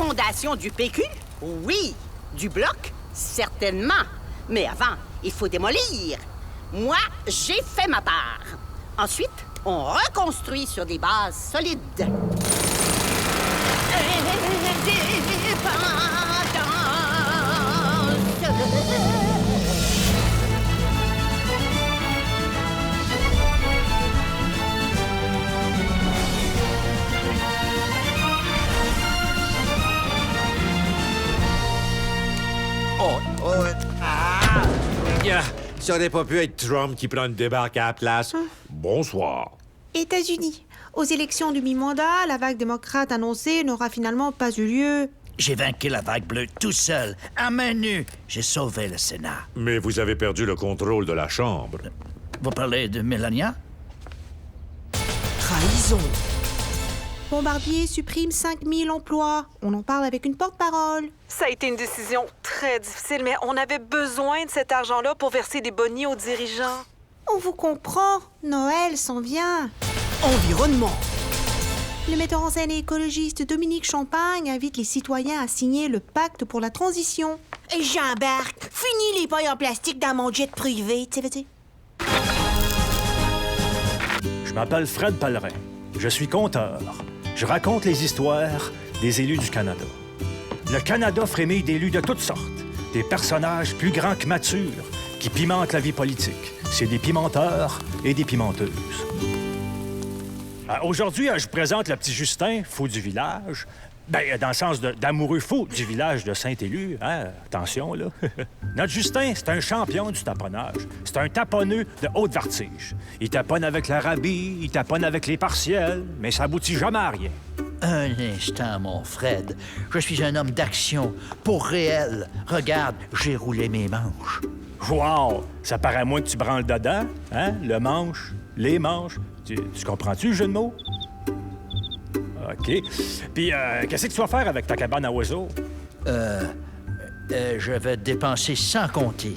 fondation du PQ? Oui. Du Bloc? Certainement. Mais avant, il faut démolir. Moi, j'ai fait ma part. Ensuite, on reconstruit sur des bases solides. Ça aurait pas pu être Trump qui prend une débarque à la place. Bonsoir. États-Unis. Aux élections du mi-mandat, la vague démocrate annoncée n'aura finalement pas eu lieu. J'ai vaincu la vague bleue tout seul, à main nue. J'ai sauvé le Sénat. Mais vous avez perdu le contrôle de la Chambre. Vous parlez de Melania? Trahison. Bombardier supprime 5000 emplois. On en parle avec une porte-parole. Ça a été une décision très difficile, mais on avait besoin de cet argent-là pour verser des bonnies aux dirigeants. On vous comprend. Noël s'en vient. Environnement. Le metteur en scène et écologiste Dominique Champagne invite les citoyens à signer le pacte pour la transition. J'embarque. Fini les pailles en plastique dans mon jet privé, tu sais. Je m'appelle Fred Pellerin. Je suis conteur. Je raconte les histoires des élus du Canada. Le Canada frémille d'élus de toutes sortes. Des personnages plus grands que matures qui pimentent la vie politique. C'est des pimenteurs et des pimenteuses. Aujourd'hui, je vous présente le petit Justin, fou du village. Ben, dans le sens d'amoureux fou du village de Saint-Élu. Hein? Attention, là. Notre Justin, c'est un champion du taponnage. C'est un taponneux de haute vertige. Il taponne avec la rabie, il taponne avec les partiels, mais ça aboutit jamais à rien. Un instant, mon Fred. Je suis un homme d'action, pour réel. Regarde, j'ai roulé mes manches. Wow! Ça paraît à moins que tu branles dedans, hein? Le manche, les manches. Tu comprends-tu le jeu de mots? OK. Puis, qu'est-ce que tu vas faire avec ta cabane à oiseaux? Je vais dépenser sans compter.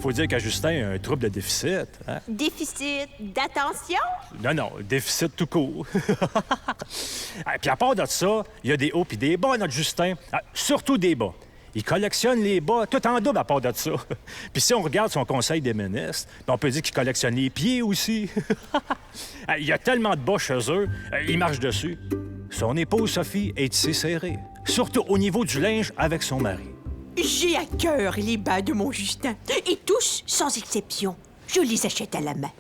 Faut dire qu'à Justin, un trouble de déficit. Hein? Déficit d'attention? Non, déficit tout court. Puis à part de ça, il y a des hauts puis des bas, notre Justin. Surtout des bas. Il collectionne les bas, tout en double à part de ça. Puis si on regarde son conseil des ministres, on peut dire qu'il collectionne les pieds aussi. Il y a tellement de bas chez eux, il marche dessus. Son épouse Sophie est tissée serrée, surtout au niveau du linge avec son mari. J'ai à cœur les bas de mon Justin. Et tous, sans exception, je les achète à la main.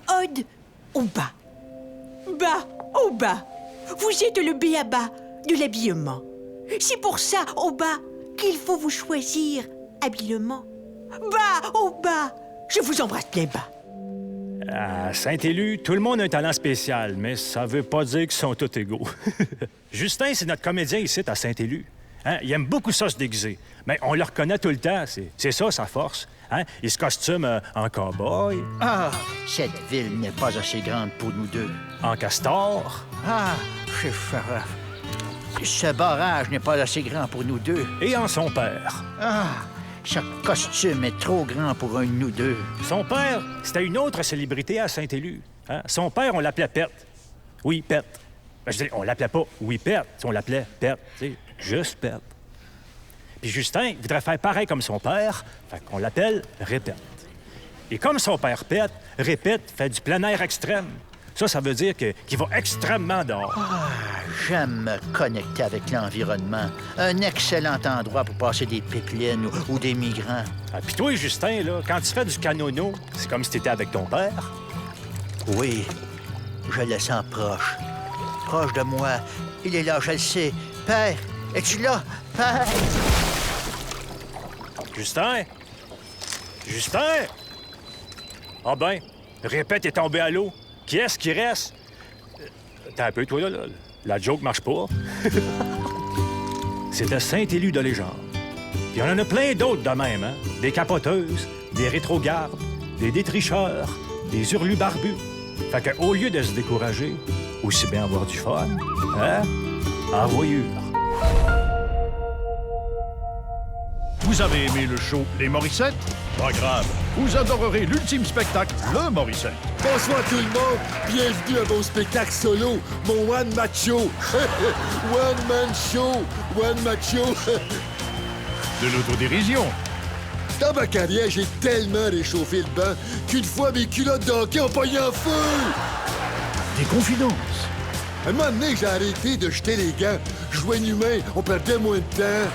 Odd au bas. Bas au bas. Vous êtes le b.a.-ba de l'habillement. C'est pour ça, au bas, qu'il faut vous choisir habilement. Bas au bas. Je vous embrasse bien bas. À Saint-Élu, tout le monde a un talent spécial, mais ça veut pas dire qu'ils sont tous égaux. Justin, c'est notre comédien ici à Saint-Élu. Hein? Il aime beaucoup ça se déguiser. Mais on le reconnaît tout le temps. C'est ça, sa force. Hein? Il se costume en cow-boy. Ah, cette ville n'est pas assez grande pour nous deux. En castor. Ah, ce barrage n'est pas assez grand pour nous deux. Et en son père. Ah, ce costume est trop grand pour un de nous deux. Son père, c'était une autre célébrité à Saint-Élu. Hein? Son père, on l'appelait Pet. Oui, Pet. Ben, je dis, on l'appelait pas Oui, Pet. On l'appelait Pet. Juste Pet. Puis Justin, il voudrait faire pareil comme son père, fait qu'on l'appelle Répète. Et comme son père Pet, Répète fait du plein air extrême. Ça veut dire qu'il va extrêmement dehors. Ah, j'aime me connecter avec l'environnement. Un excellent endroit pour passer des pipelines ou des migrants. Ah, puis toi, Justin, là, quand tu fais du canono, c'est comme si t'étais avec ton père? Oui, je le sens proche. Proche de moi. Il est là, je le sais. Père, es-tu là? Père! Justin? Justin? Ah ben, Répète est tombé à l'eau. Qui est-ce qui reste? T'as un peu, toi, là. La joke marche pas. C'était Saint-Élu de légende. Puis on en a plein d'autres de même, hein? Des capoteuses, des rétrogardes, des détricheurs, des hurlus barbus. Fait qu'au lieu de se décourager, aussi bien avoir du fun, hein? En voyure. Vous avez aimé le show Les Morissettes? Pas grave, vous adorerez l'ultime spectacle, Le Morissette. Bonsoir tout le monde, bienvenue à mon spectacle solo, mon One Man Show. One Man Show, One Man Show. De l'autodérision. Dans ma carrière, j'ai tellement réchauffé le banc qu'une fois mes culottes de hockey ont pogné en feu. Des confidences. Un moment donné, j'ai arrêté de jeter les gants. Jouer un humain, on perdait moins de temps.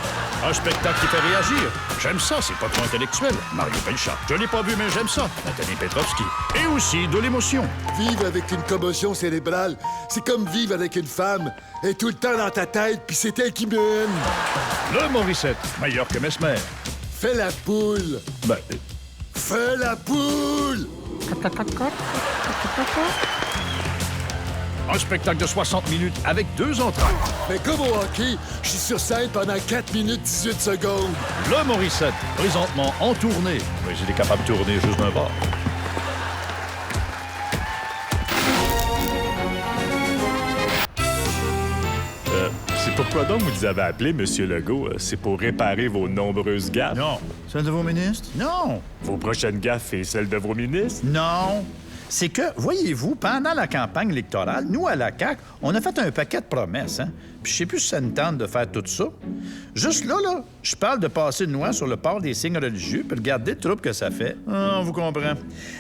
Un spectacle qui fait réagir. J'aime ça, c'est pas trop intellectuel. Mario Pelchat. Je l'ai pas vu, mais j'aime ça. Nathalie Petrovski. Et aussi de l'émotion. Vivre avec une commotion cérébrale, c'est comme vivre avec une femme. Elle est tout le temps dans ta tête, puis c'est elle qui mène. Le Morissette, meilleur que Mesmer. Fais la poule. Fais la poule! Un spectacle de 60 minutes avec 2 entrailles. Mais comme au hockey, je suis sur scène pendant 4 minutes 18 secondes. Le Morissette, présentement en tournée. Mais il est capable de tourner juste d'un bord. C'est pourquoi donc vous nous avez appelé, Monsieur Legault? C'est pour réparer vos nombreuses gaffes? Non. Celle de vos ministres? Non. Vos prochaines gaffes et celles de vos ministres? Non. C'est que, voyez-vous, pendant la campagne électorale, nous, à la CAQ, on a fait un paquet de promesses, hein? Puis je sais plus si ça nous tente de faire tout ça. Juste là, je parle de passer une loi sur le port des signes religieux, puis regarder le trouble que ça fait. Ah, on vous comprend.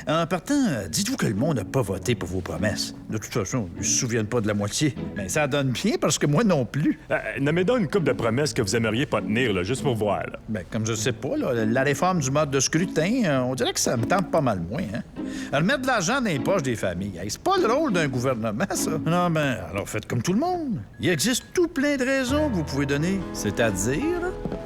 En partant, dites-vous que le monde n'a pas voté pour vos promesses. De toute façon, ils se souviennent pas de la moitié. Mais ça donne bien, parce que moi non plus. Nommez donc une couple de promesses que vous aimeriez pas tenir, là, juste pour voir. Là. Ben, comme je sais pas, là, la réforme du mode de scrutin, on dirait que ça me tente pas mal moins, hein? Remettre de l'argent dans les poches des familles, hey, c'est pas le rôle d'un gouvernement, ça. Non, ben, alors faites comme tout le monde. Il existe tout plein de raisons que vous pouvez donner. C'est-à-dire...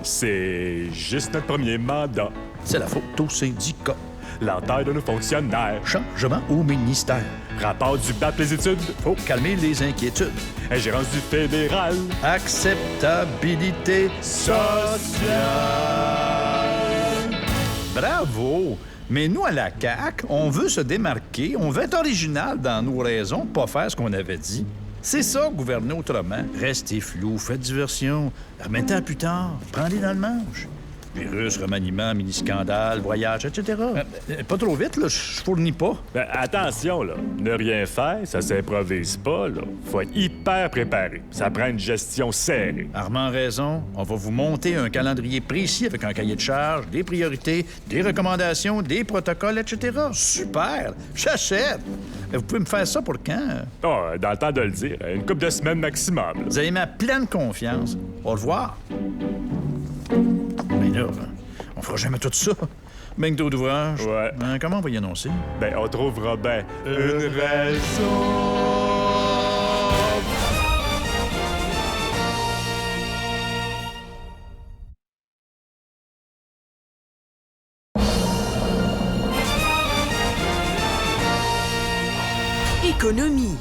C'est juste notre premier mandat. C'est la faute au syndicat. L'entaille de nos fonctionnaires. Changement au ministère. Rapport du BAP les études. Faut calmer les inquiétudes. Ingérence du fédéral. Acceptabilité sociale. Bravo! Mais nous, à la CAQ, on veut se démarquer, on veut être original dans nos raisons, pas faire ce qu'on avait dit. C'est ça, gouverner autrement. Restez flou, faites diversion, remettez à plus tard, prendez dans le manche. Virus, remaniement, mini-scandale, voyage, etc. Pas trop vite, là, je fournis pas. Ben, attention, là. Ne rien faire, ça s'improvise pas, là. Faut être hyper préparé. Ça prend une gestion serrée. Armand a raison. On va vous monter un calendrier précis avec un cahier de charges, des priorités, des recommandations, des protocoles, etc. Super! J'achète! Vous pouvez me faire ça pour quand? Ah, dans le temps de le dire. Une couple de semaines maximum, là. Vous avez ma pleine confiance. Au revoir. Mais là, on fera jamais tout ça. Ben que d'ouvrage. Ouais. Comment on va y annoncer? Ben, on trouvera bien une raison. Économie.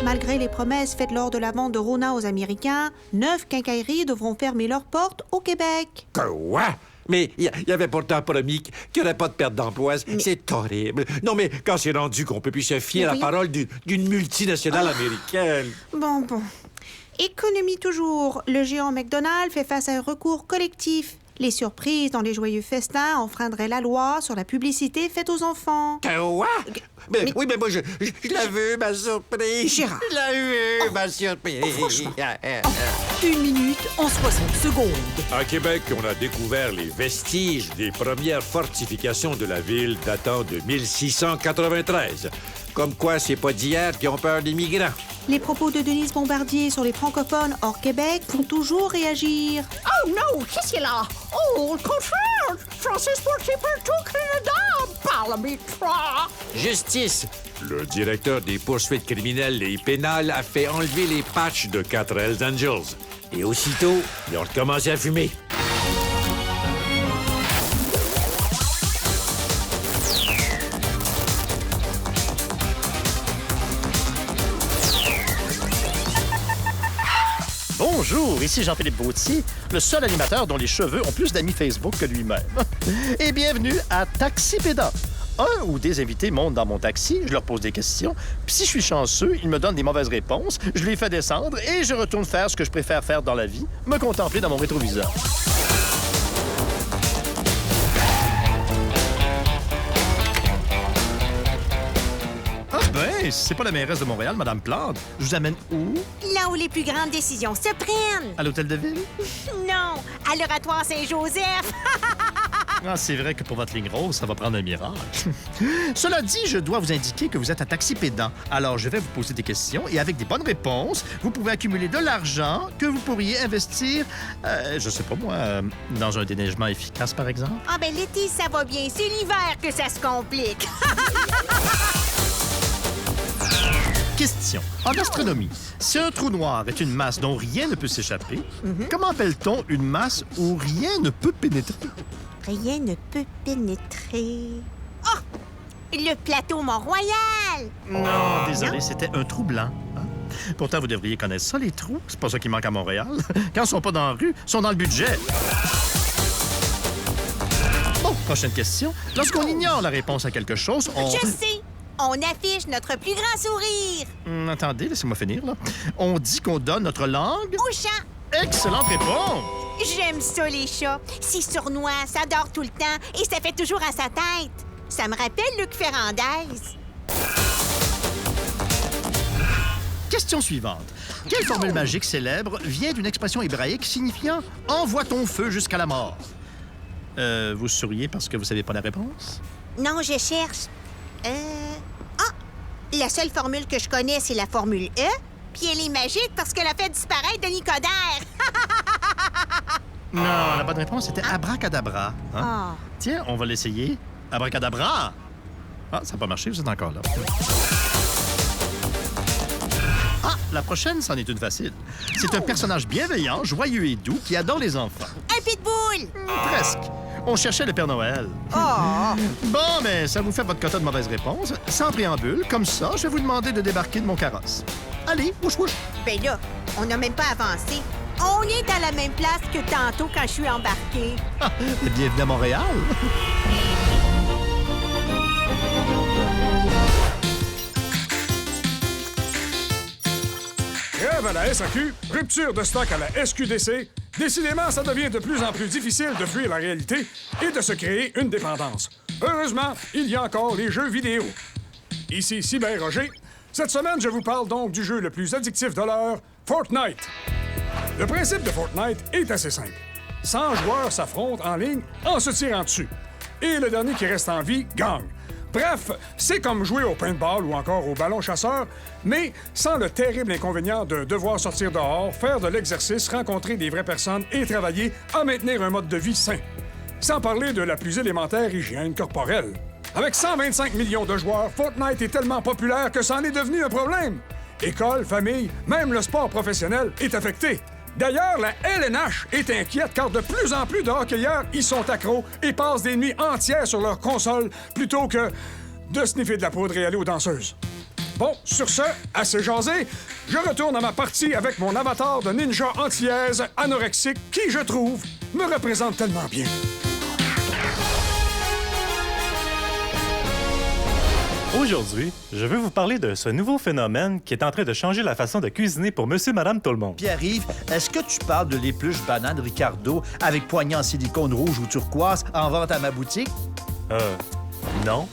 Malgré les promesses faites lors de la vente de Rona aux Américains, 9 quincailleries devront fermer leurs portes au Québec. Quoi? Mais il y avait pourtant promis qu'il n'y aurait pas de perte d'emploi. C'est horrible. Non, mais quand c'est rendu qu'on peut plus se fier à la parole d'une multinationale américaine... Bon. Économie toujours. Le géant McDonald's fait face à un recours collectif. Les surprises dans les joyeux festins enfreindraient la loi sur la publicité faite aux enfants. Quoi? Oui, mais moi, je l'ai vu, ma surprise. Gérard. Je l'ai vu, ma surprise. Franchement. 1 minute en 60 secondes. À Québec, on a découvert les vestiges des premières fortifications de la ville datant de 1693. Comme quoi, c'est pas d'hier qu'ils ont peur des migrants. Les propos de Denise Bombardier sur les francophones hors Québec font toujours réagir. Oh non, qu'est-ce qu'il y a là? Oh, au contraire, Francis Portier partout au Canada, parle-moi. Justice. Le directeur des poursuites criminelles et pénales a fait enlever les patchs de 4 Hells Angels. Et aussitôt, ils ont recommencé à fumer. Bonjour, ici Jean-Philippe Vautier, le seul animateur dont les cheveux ont plus d'amis Facebook que lui-même. Et bienvenue à Taxipéda. Un ou des invités montent dans mon taxi, je leur pose des questions, puis si je suis chanceux, ils me donnent des mauvaises réponses, je les fais descendre et je retourne faire ce que je préfère faire dans la vie, me contempler dans mon rétroviseur. si c'est pas la mairesse de Montréal, Madame Plante, je vous amène où? Là où les plus grandes décisions se prennent. À l'hôtel de ville? Non, à l'oratoire Saint-Joseph. Ah, c'est vrai que pour votre ligne rose, ça va prendre un miracle. Cela dit, je dois vous indiquer que vous êtes un taxi pédant. Alors, je vais vous poser des questions et avec des bonnes réponses, vous pouvez accumuler de l'argent que vous pourriez investir, je sais pas moi, dans un déneigement efficace, par exemple. Ah ben l'été, ça va bien. C'est l'hiver que ça se complique. Question. En astronomie, si un trou noir est une masse dont rien ne peut s'échapper, comment appelle-t-on une masse où rien ne peut pénétrer? Rien ne peut pénétrer. Oh! Le plateau Mont-Royal! Non, désolé, c'était un trou blanc. Hein? Pourtant, vous devriez connaître ça, les trous. C'est pas ça qui manque à Montréal. Quand ils sont pas dans la rue, ils sont dans le budget. Bon, prochaine question. Lorsqu'on ignore la réponse à quelque chose, on... Je sais! On affiche notre plus grand sourire! Attendez, laissez-moi finir, là. On dit qu'on donne notre langue... Au chat! Excellente réponse! J'aime ça, les chats. C'est sournois, ça dort tout le temps et ça fait toujours à sa tête. Ça me rappelle Luc Ferrandez. Question suivante. Quelle formule magique célèbre vient d'une expression hébraïque signifiant « envoie ton feu jusqu'à la mort » ? Vous souriez parce que vous savez pas la réponse? Non, je cherche. Ah! La seule formule que je connais, c'est la formule E. Puis elle est magique parce qu'elle a fait disparaître Denis Coderre. Non, la bonne réponse était abracadabra. Hein? Ah. Tiens, on va l'essayer. Abracadabra! Ah, ça n'a pas marché, vous êtes encore là. Ah, la prochaine, c'en est une facile. C'est un personnage bienveillant, joyeux et doux qui adore les enfants. Un pitbull! Presque. On cherchait le Père Noël. Oh! Bon, mais ça vous fait votre quota de mauvaises réponses. Sans préambule, comme ça, je vais vous demander de débarquer de mon carrosse. Allez, wouch wouch. Ben là, on n'a même pas avancé. On est à la même place que tantôt quand je suis embarquée. Ah, bienvenue à Montréal. Grève à la SAQ, rupture de stock à la SQDC. Décidément, ça devient de plus en plus difficile de fuir la réalité et de se créer une dépendance. Heureusement, il y a encore les jeux vidéo. Ici Cyber Roger. Cette semaine, je vous parle donc du jeu le plus addictif de l'heure, Fortnite. Le principe de Fortnite est assez simple. 100 joueurs s'affrontent en ligne en se tirant dessus. Et le dernier qui reste en vie gagne. Bref, c'est comme jouer au paintball ou encore au ballon chasseur, mais sans le terrible inconvénient de devoir sortir dehors, faire de l'exercice, rencontrer des vraies personnes et travailler à maintenir un mode de vie sain. Sans parler de la plus élémentaire hygiène corporelle. Avec 125 millions de joueurs, Fortnite est tellement populaire que c'en est devenu un problème. École, famille, même le sport professionnel est affecté. D'ailleurs, la LNH est inquiète car de plus en plus de hockeyeurs y sont accros et passent des nuits entières sur leur console plutôt que de sniffer de la poudre et aller aux danseuses. Bon, sur ce, assez jasé, je retourne à ma partie avec mon avatar de ninja antillaise anorexique qui, je trouve, me représente tellement bien. Aujourd'hui, je veux vous parler de ce nouveau phénomène qui est en train de changer la façon de cuisiner pour monsieur, madame, tout le monde. Pierre-Yves, est-ce que tu parles de l'épluche banane Ricardo avec poignée en silicone rouge ou turquoise en vente à ma boutique? Non.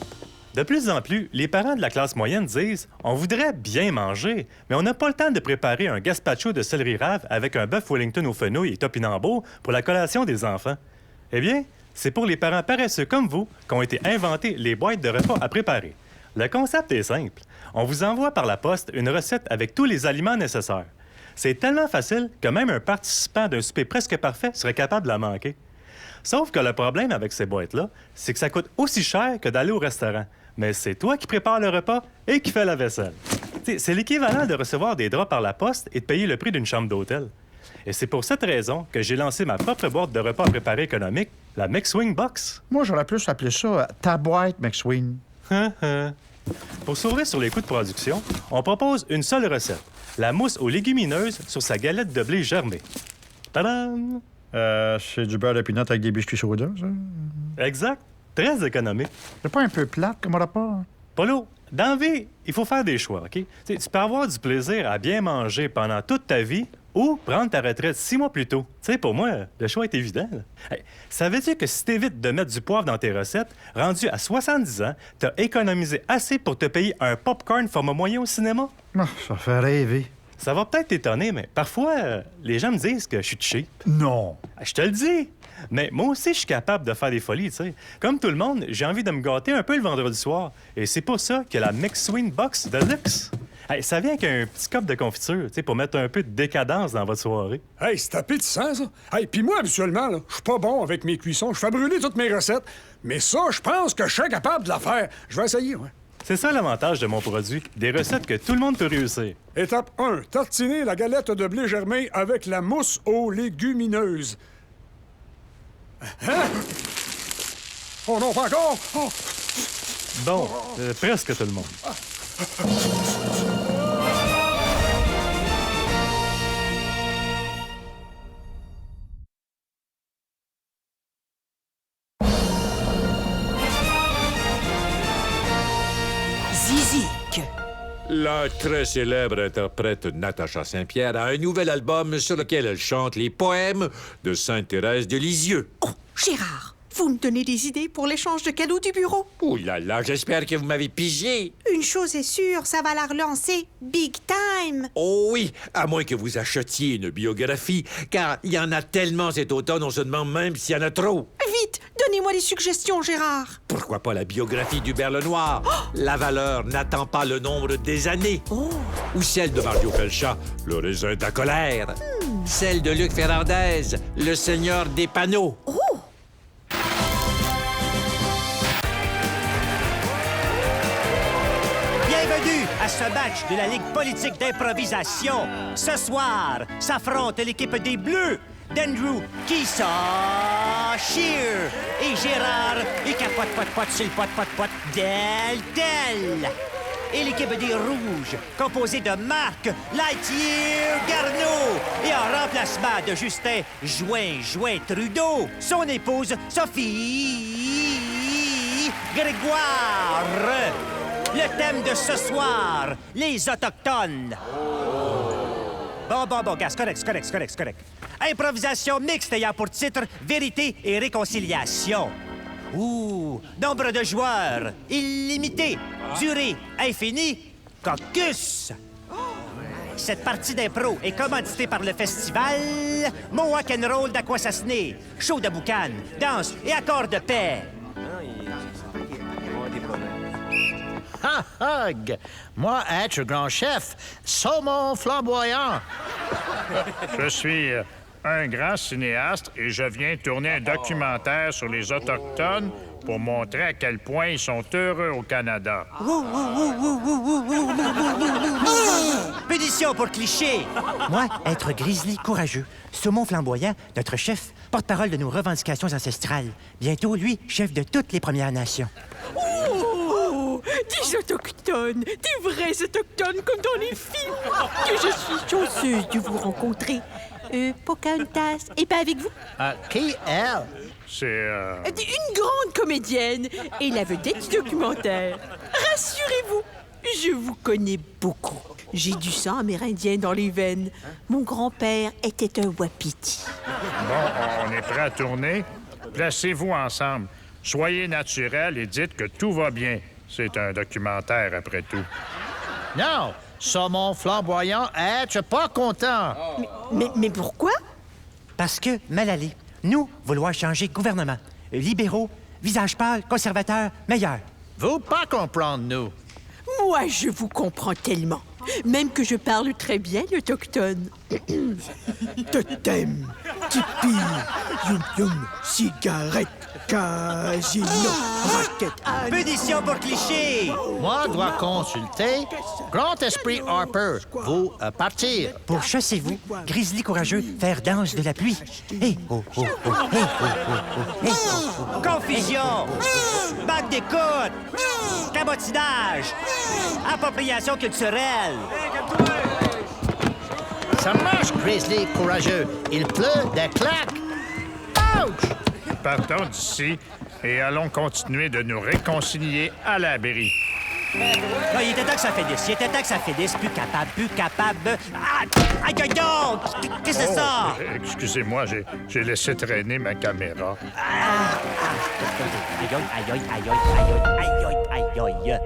De plus en plus, les parents de la classe moyenne disent « On voudrait bien manger, mais on n'a pas le temps de préparer un gazpacho de céleri rave avec un bœuf Wellington aux fenouilles et topinambour pour la collation des enfants. » Eh bien, c'est pour les parents paresseux comme vous qu'ont été inventées les boîtes de repas à préparer. Le concept est simple. On vous envoie par la poste une recette avec tous les aliments nécessaires. C'est tellement facile que même un participant d'un souper presque parfait serait capable de la manquer. Sauf que le problème avec ces boîtes-là, c'est que ça coûte aussi cher que d'aller au restaurant. Mais c'est toi qui prépares le repas et qui fais la vaisselle. T'sais, c'est l'équivalent de recevoir des draps par la poste et de payer le prix d'une chambre d'hôtel. Et c'est pour cette raison que j'ai lancé ma propre boîte de repas à préparer économique, la McSwing Box. Moi, j'aurais plus appelé ça ta boîte McSwing. Pour sauver sur les coûts de production, on propose une seule recette, la mousse aux légumineuses sur sa galette de blé germée. Tadam! C'est du beurre de pinot avec des biscuits soda, ça? Exact. Très économique. C'est pas un peu plate comme rapport? Polo, dans la vie, il faut faire des choix, OK? Tu peux avoir du plaisir à bien manger pendant toute ta vie ou prendre ta retraite 6 mois plus tôt. Tu sais, pour moi, le choix est évident. Hey, savais-tu que si t'évites de mettre du poivre dans tes recettes, rendu à 70 ans, t'as économisé assez pour te payer un popcorn format moyen au cinéma? Oh, ça fait rêver. Ça va peut-être t'étonner, mais parfois, les gens me disent que je suis cheap. Non. Je te le dis. Mais moi aussi, je suis capable de faire des folies, tu sais. Comme tout le monde, j'ai envie de me gâter un peu le vendredi soir. Et c'est pour ça qu'il y a la McSween Box de luxe. Hey, ça vient avec un petit cop de confiture, tu sais, pour mettre un peu de décadence dans votre soirée. Hey, c'est appétissant, ça. Hey, puis moi, habituellement, là, je suis pas bon avec mes cuissons. Je fais brûler toutes mes recettes. Mais ça, je pense que je suis capable de la faire. Je vais essayer, ouais. C'est ça l'avantage de mon produit. Des recettes que tout le monde peut réussir. Étape 1. Tartiner la galette de blé germé avec la mousse aux légumineuses. Hein? Oh non, pas encore! Oh. Bon, presque tout le monde. Zizik. La très célèbre interprète Natacha Saint-Pierre a un nouvel album sur lequel elle chante les poèmes de Sainte-Thérèse de Lisieux. Oh, Gérard, vous me donnez des idées pour l'échange de cadeaux du bureau? Oh là là, j'espère que vous m'avez pigé. Une chose est sûre, ça va la relancer big time. Oh oui, à moins que vous achetiez une biographie, car il y en a tellement cet automne, on se demande même s'il y en a trop. Vite, donnez-moi des suggestions, Gérard. Pourquoi pas la biographie d'Hubert Lenoir? Oh! La valeur n'attend pas le nombre des années. Oh. Ou celle de Mario Pelchat, Le raisin de la colère. Celle de Luc Ferrandez, Le Seigneur des panneaux. Oh. Bienvenue à ce match de la Ligue politique d'improvisation. Ce soir, s'affronte l'équipe des Bleus d'Andrew Kisa Shear et Gérard et capote sur le pot Del. Et l'équipe des Rouges, composée de Marc Lightyear Garneau et en remplacement de Justin Join Trudeau, son épouse Sophie Grégoire. Le thème de ce soir, les Autochtones. Bon, gars, c'est correct. Improvisation mixte ayant pour titre Vérité et réconciliation. Ouh, nombre de joueurs, illimité. Durée infinie, caucus. Cette partie d'impro est commanditée par le festival Mohawk and Roll d'Aquasasné. Show de boucan, danse et accord de paix. Ha! Hug! Moi, être grand chef, saumon flamboyant. Je suis un grand cinéaste et je viens tourner un documentaire sur les Autochtones pour montrer à quel point ils sont heureux au Canada. Pédition pour cliché. Moi, être grizzly courageux. Saumon flamboyant, notre chef, porte-parole de nos revendications ancestrales. Bientôt, lui, chef de toutes les Premières Nations. Des Autochtones, des vrais Autochtones comme dans les films. Que je suis chanceuse de vous rencontrer. Pocahontas est pas avec vous? Qui, elle? C'est, Une grande comédienne et la vedette du documentaire. Rassurez-vous, je vous connais beaucoup. J'ai du sang amérindien dans les veines. Mon grand-père était un wapiti. Bon, on est prêt à tourner. Placez-vous ensemble. Soyez naturels et dites que tout va bien. C'est un documentaire, après tout. Non, saumon flamboyant, être pas content. Mais pourquoi? Parce que, mal allé, nous, vouloir changer gouvernement. Libéraux, visage pâle, conservateurs, meilleurs. Vous pas comprendre, nous. Moi, je vous comprends tellement. Même que je parle très bien l'autochtone. Totem, tipi, yum, cigarette, casino, raquette. Pédition pour cliché. Moi, dois consulter Grand Esprit Harper. Vous partir. Pour chassez-vous, grizzly courageux, faire danse de la pluie. Hey, oh, oh, oh, hey, oh, oh, oh, hey, oh, oh. Confusion, manque d'écoute, cabotinage, appropriation culturelle. Ça marche, Grizzly courageux. Il pleut des claques. Ouch! Partons d'ici et allons continuer de nous réconcilier à l'abri. Non, il était temps que ça finisse. Plus capable. Ah, Aïe, aïe, aïe! Qu'est-ce que c'est ça? Excusez-moi, j'ai laissé traîner ma caméra. Aïe, aïe, aïe, aïe, aïe, aïe, aïe, aïe, aïe, aïe.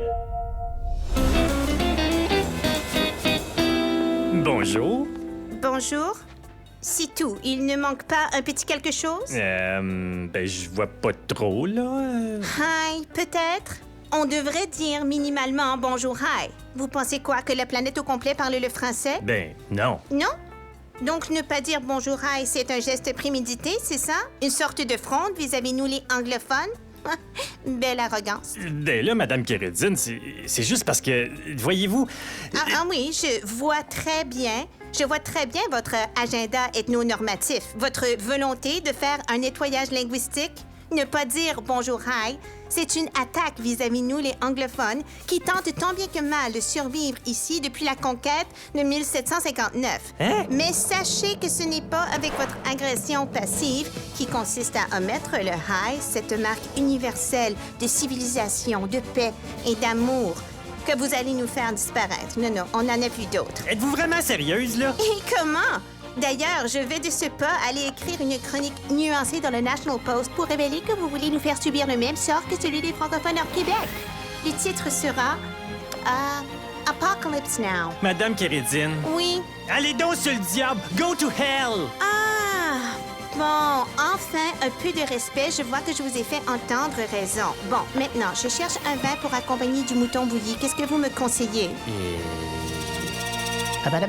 Bonjour. Bonjour. C'est tout. Il ne manque pas un petit quelque chose? Je vois pas trop, là. Hi, peut-être. On devrait dire minimalement bonjour, hi. Vous pensez quoi, que la planète au complet parle le français? Non. Non? Donc, ne pas dire bonjour, hi, c'est un geste prémédité, c'est ça? Une sorte de fronde vis-à-vis nous, les anglophones? Belle arrogance. Là, Madame Kérédine, c'est juste parce que, voyez-vous... Oui, je vois très bien. Je vois très bien votre agenda ethno-normatif, votre volonté de faire un nettoyage linguistique. Ne pas dire bonjour, hi, c'est une attaque vis-à-vis nous, les anglophones, qui tentent tant bien que mal de survivre ici depuis la conquête de 1759. Hein? Mais sachez que ce n'est pas avec votre agression passive, qui consiste à omettre le hi, cette marque universelle de civilisation, de paix et d'amour, que vous allez nous faire disparaître. Non, non, on en a vu d'autres. Êtes-vous vraiment sérieuse, là? Et comment? D'ailleurs, je vais de ce pas aller écrire une chronique nuancée dans le National Post pour révéler que vous voulez nous faire subir le même sort que celui des francophones hors Québec. Le titre sera... Apocalypse Now. Madame Kérédine. Oui. Allez donc sur le diable! Go to hell! Bon, enfin, un peu de respect. Je vois que je vous ai fait entendre raison. Bon, maintenant, je cherche un vin pour accompagner du mouton bouilli. Qu'est-ce que vous me conseillez? Allez,